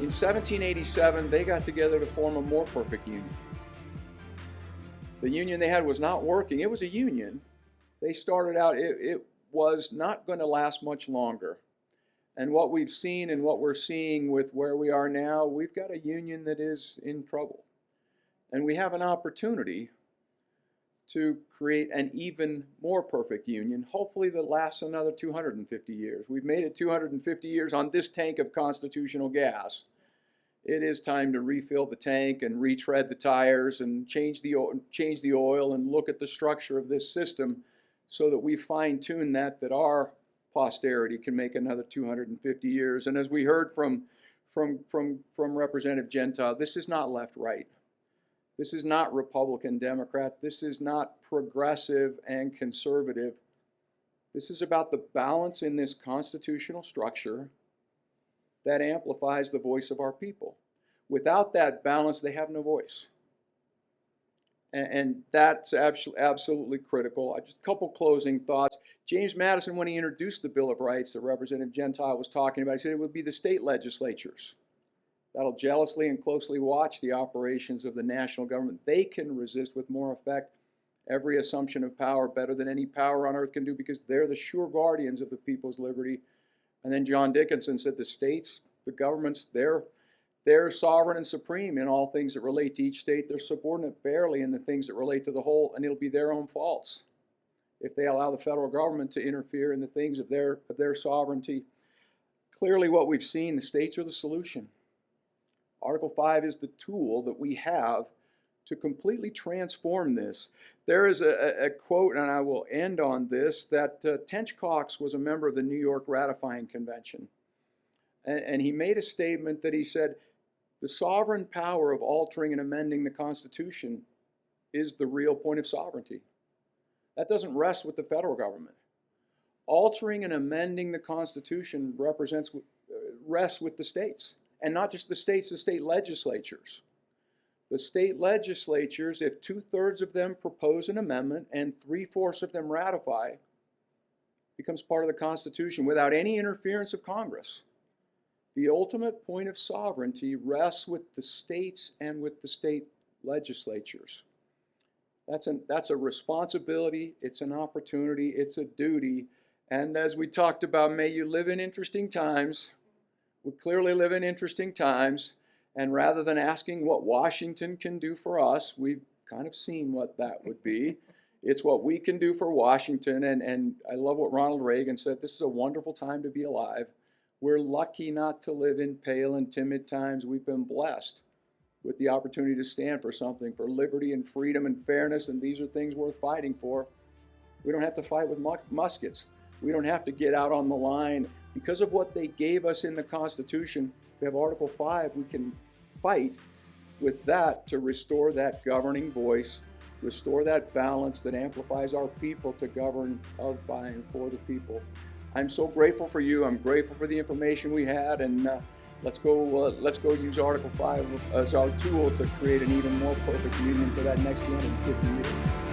In 1787, they got together to form a more perfect union. The union they had was not working. It was a union. They started out, it was not going to last much longer. And what we've seen and what we're seeing with where we are now, we've got a union that is in trouble. And we have an opportunity to create an even more perfect union, hopefully that lasts another 250 years. We've made it 250 years on this tank of constitutional gas. It is time to refill the tank and retread the tires and change the oil and look at the structure of this system so that we fine-tune that our posterity can make another 250 years. And as we heard from Representative Gentile, this is not left-right. This is not Republican-Democrat. This is not progressive and conservative. This is about the balance in this constitutional structure that amplifies the voice of our people. Without that balance, they have no voice. And that's absolutely critical. Just a couple closing thoughts. James Madison, when he introduced the Bill of Rights that Representative Gentile was talking about, he said it would be the state legislatures that'll jealously and closely watch the operations of the national government. They can resist with more effect every assumption of power better than any power on earth can do, because they're the sure guardians of the people's liberty. And then John Dickinson said the states, the governments, they're sovereign and supreme in all things that relate to each state. They're subordinate barely in the things that relate to the whole, and it'll be their own faults if they allow the federal government to interfere in the things of their sovereignty. Clearly what we've seen, the states are the solution. Article 5 is the tool that we have to completely transform this. There is a quote, and I will end on this, that Tench Cox was a member of the New York Ratifying Convention. And he made a statement that he said, the sovereign power of altering and amending the Constitution is the real point of sovereignty. That doesn't rest with the federal government. Altering and amending the Constitution rests with the states. And not just the states, the state legislatures. The state legislatures, if 2/3 of them propose an amendment and 3/4 of them ratify, becomes part of the Constitution without any interference of Congress. The ultimate point of sovereignty rests with the states and with the state legislatures. That's a responsibility, it's an opportunity, it's a duty. And as we talked about, may you live in interesting times. We clearly live in interesting times, and rather than asking what Washington can do for us, we've kind of seen what that would be. It's what we can do for Washington, and I love what Ronald Reagan said, this is a wonderful time to be alive. We're lucky not to live in pale and timid times. We've been blessed with the opportunity to stand for something, for liberty and freedom and fairness, and these are things worth fighting for. We don't have to fight with muskets. We don't have to get out on the line. Because of what they gave us in the Constitution, we have Article 5, we can fight with that to restore that governing voice, restore that balance that amplifies our people to govern of, by, and for the people. I'm so grateful for you. I'm grateful for the information we had, and let's go use Article 5 as our tool to create an even more perfect union for that next 250 years.